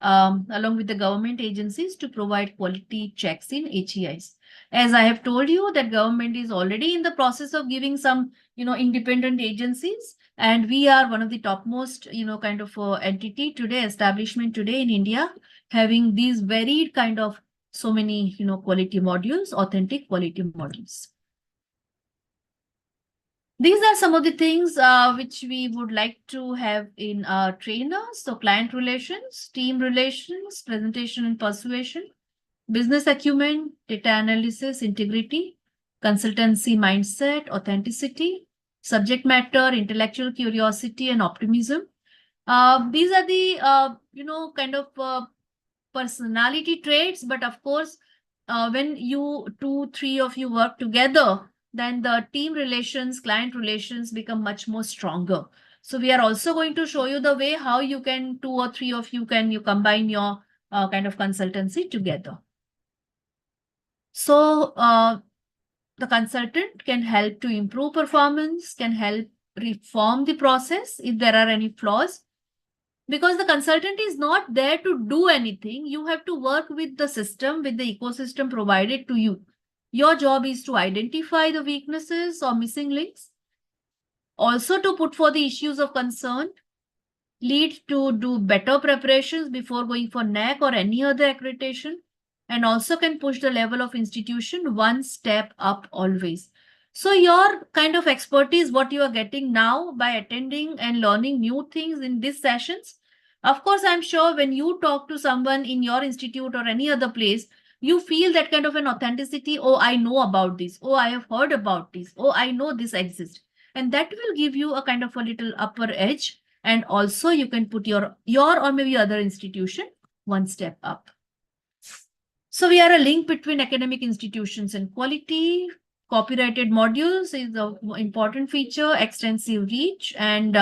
along with the government agencies to provide quality checks in HEIs. As I have told you, that government is already in the process of giving some, independent agencies, and we are one of the topmost, kind of entity today, establishment today in India, having these varied kind of so many, quality modules, authentic quality modules. These are some of the things which we would like to have in our trainers. So client relations, team relations, presentation and persuasion, business acumen, data analysis, integrity, consultancy mindset, authenticity, subject matter, intellectual curiosity, and optimism. These are the, kind of personality traits. But of course, when you 2-3 of you work together, then the team relations, client relations become much more stronger. So we are also going to show you the way how you can 2 or 3 of you combine your kind of consultancy together. So the consultant can help to improve performance, can help reform the process if there are any flaws. Because the consultant is not there to do anything, you have to work with the system, with the ecosystem provided to you. Your job is to identify the weaknesses or missing links, also to put for the issues of concern, lead to do better preparations before going for NAC or any other accreditation, and also can push the level of institution one step up always. So your kind of expertise, what you are getting now by attending and learning new things in these sessions, of course, I'm sure when you talk to someone in your institute or any other place, you feel that kind of an authenticity. Oh, I know about this. Oh, I have heard about this. Oh, I know this exists. And that will give you a kind of a little upper edge. And also you can put your or maybe other institution one step up. So we are a link between academic institutions and quality. Copyrighted modules is an important feature, extensive reach, and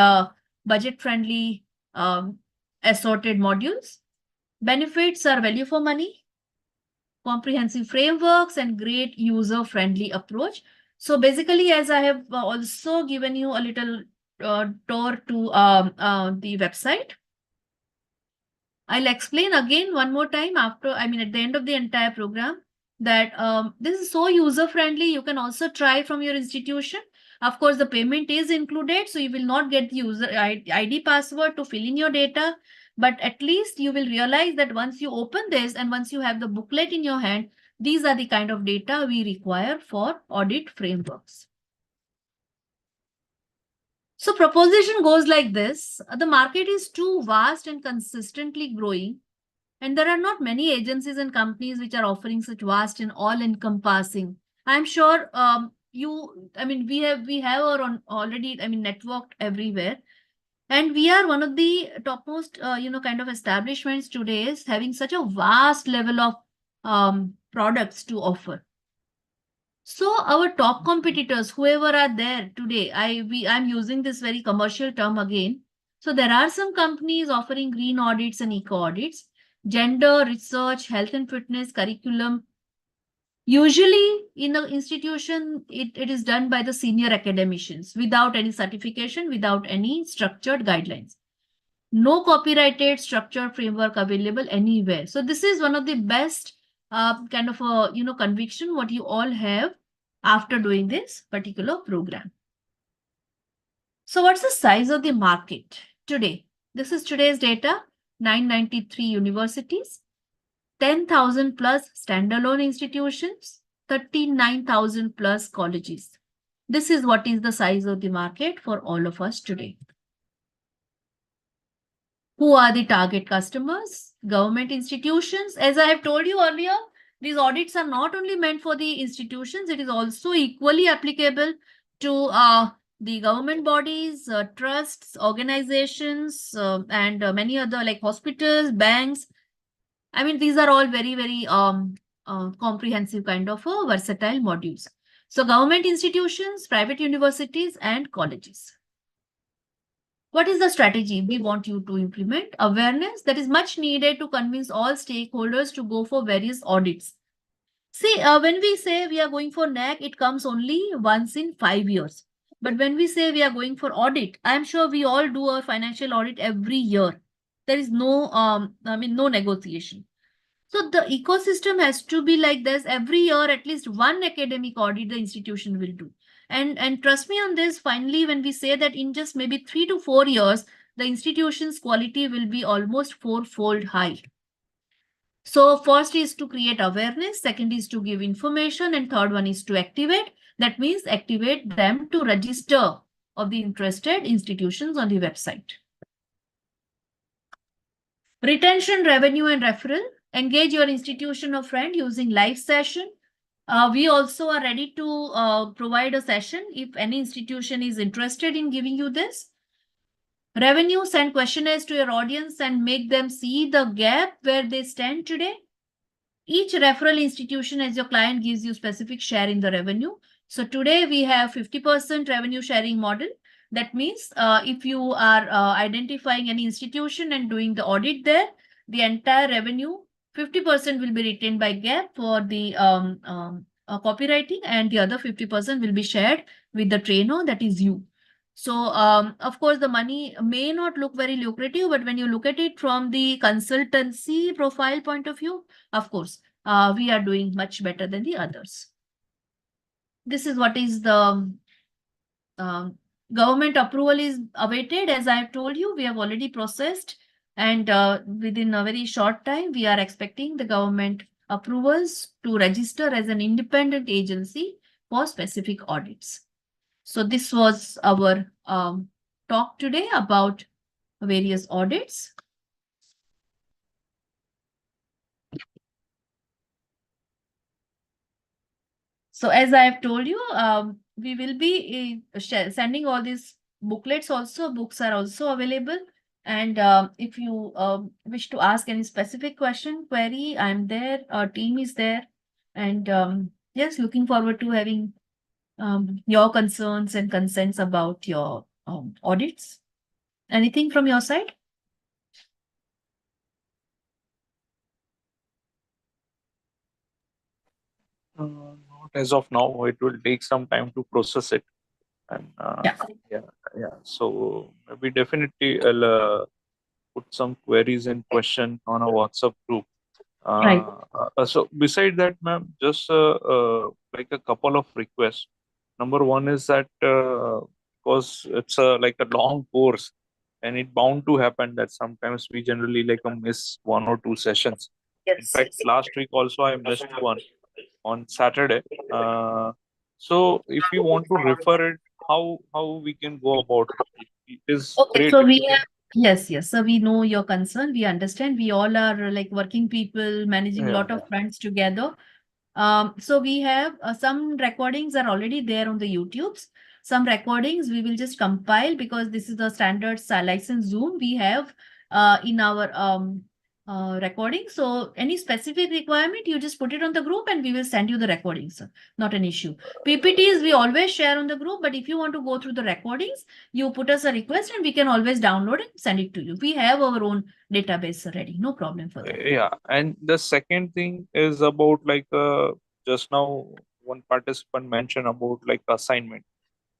budget-friendly assorted modules. Benefits are value for money, comprehensive frameworks, and great user-friendly approach. So basically, as I have also given you a little tour to the website, I'll explain again one more time at the end of the entire program, that this is so user-friendly. You can also try from your institution. Of course, the payment is included, so you will not get the user ID password to fill in your data. But at least you will realize that once you open this and once you have the booklet in your hand, these are the kind of data we require for audit frameworks. So proposition goes like this. The market is too vast and consistently growing, and there are not many agencies and companies which are offering such vast and all-encompassing. I'm sure we have our already networked everywhere. And we are one of the topmost, kind of establishments today is having such a vast level of products to offer. So our top competitors, whoever are there today, I'm using this very commercial term again. So there are some companies offering green audits and eco audits, gender, research, health and fitness, curriculum. Usually in the institution, it is done by the senior academicians without any certification, without any structured guidelines. No copyrighted structured framework available anywhere. So this is one of the best kind of a conviction what you all have after doing this particular program. So what's the size of the market today? This is today's data. 993 universities, 10,000 plus standalone institutions, 39,000 plus colleges. This is what is the size of the market for all of us today. Who are the target customers? Government institutions. As I have told you earlier, these audits are not only meant for the institutions, it is also equally applicable to the government bodies, trusts, organizations, and many other like hospitals, banks. I mean, these are all very, very comprehensive kind of versatile modules. So government institutions, private universities, and colleges. What is the strategy we want you to implement? Awareness that is much needed to convince all stakeholders to go for various audits. See, when we say we are going for NAC, it comes only once in 5 years. But when we say we are going for audit, I'm sure we all do a financial audit every year. There is no, no negotiation. So the ecosystem has to be like this. Every year, at least one academic audit the institution will do. And trust me on this, finally, when we say that in just maybe 3 to 4 years, the institution's quality will be almost 4-fold high. So first is to create awareness, second is to give information, and third one is to activate. That means activate them to register of the interested institutions on the website. Retention, revenue, and referral. Engage your institution or friend using live session. We also are ready to provide a session if any institution is interested in giving you this. Revenue, send questionnaires to your audience and make them see the gap where they stand today. Each referral institution as your client gives you specific share in the revenue. So today we have 50% revenue sharing model. That means if you are identifying any institution and doing the audit there, the entire revenue, 50% will be retained by GAP for the copywriting, and the other 50% will be shared with the trainer, that is you. So, of course, the money may not look very lucrative, but when you look at it from the consultancy profile point of view, of course, we are doing much better than the others. This is what is the government approval is awaited. As I have told you, we have already processed, and within a very short time, we are expecting the government approvals to register as an independent agency for specific audits. So this was our talk today about various audits. So as I have told you, we will be sending all these booklets also. Books are also available. And if you wish to ask any specific question, query, I'm there. Our team is there. And yes, looking forward to having your concerns and consents about your audits. Anything from your side? Not as of now. It will take some time to process it. And yeah. So maybe definitely I'll put some queries and question on a WhatsApp group. Right. So beside that, ma'am, just like a couple of requests. Number one is that because it's like a long course, and it bound to happen that sometimes we generally like miss 1 or 2 sessions. Yes. In fact, last week also I missed one on Saturday. So if you want to refer it, how we can go about it? It is Okay, great. so if we you can- have, yes. So we know your concern. We understand. We all are like working people, managing a Yeah. lot of fronts together. So we have some recordings are already there on the YouTubes. Some recordings we will just compile because this is the standard license Zoom we have in our recording. So any specific requirement, you just put it on the group and we will send you the recordings. Not an issue. PPTs we always share on the group, but if you want to go through the recordings, you put us a request and we can always download it and send it to you. We have our own database already. No problem for that. Yeah, and the second thing is about like just now one participant mentioned about like assignment.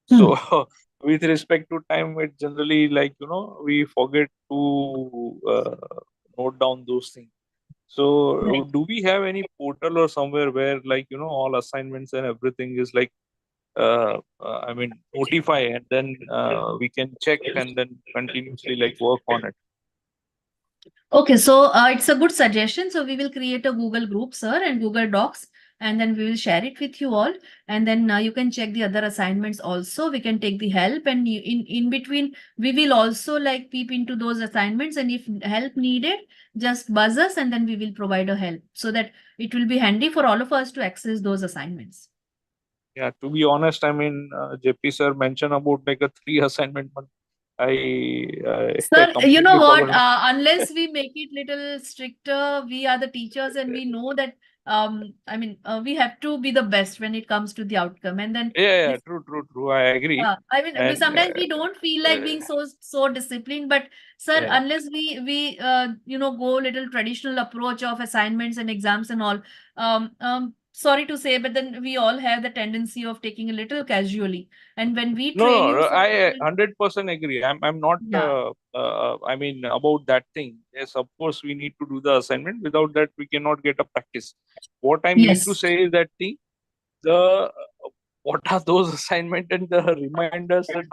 So with respect to time, it generally like we forget to note down those things. So Right. do we have any portal or somewhere where, like, all assignments and everything is like, I mean, notify, and then we can check and then continuously like work on it? Okay, so it's a good suggestion. So we will create a Google group, sir, and Google Docs, and then we will share it with you all. And then you can check the other assignments also. We can take the help, and in between, we will also like peep into those assignments. And if help needed, just buzz us, and then we will provide a help so that it will be handy for all of us to access those assignments. Yeah, to be honest, I mean, JP sir mentioned about like a 3 assignment, but I Sir, you know completely what? forgot. Unless we make it little stricter, we are the teachers and we know that, we have to be the best when it comes to the outcome. And then, Yeah, true. I agree. sometimes And we don't feel like being so disciplined, but sir, yeah. unless we go little traditional approach of assignments and exams and all, sorry to say, but then we all have the tendency of taking a little casually. And when we train you, No, sir, I 100% agree. I'm not, yeah, I mean, about that thing. Yes, of course, we need to do the assignment. Without that, we cannot get a practice. What I mean to yes. say is that the what are those assignment and the reminders that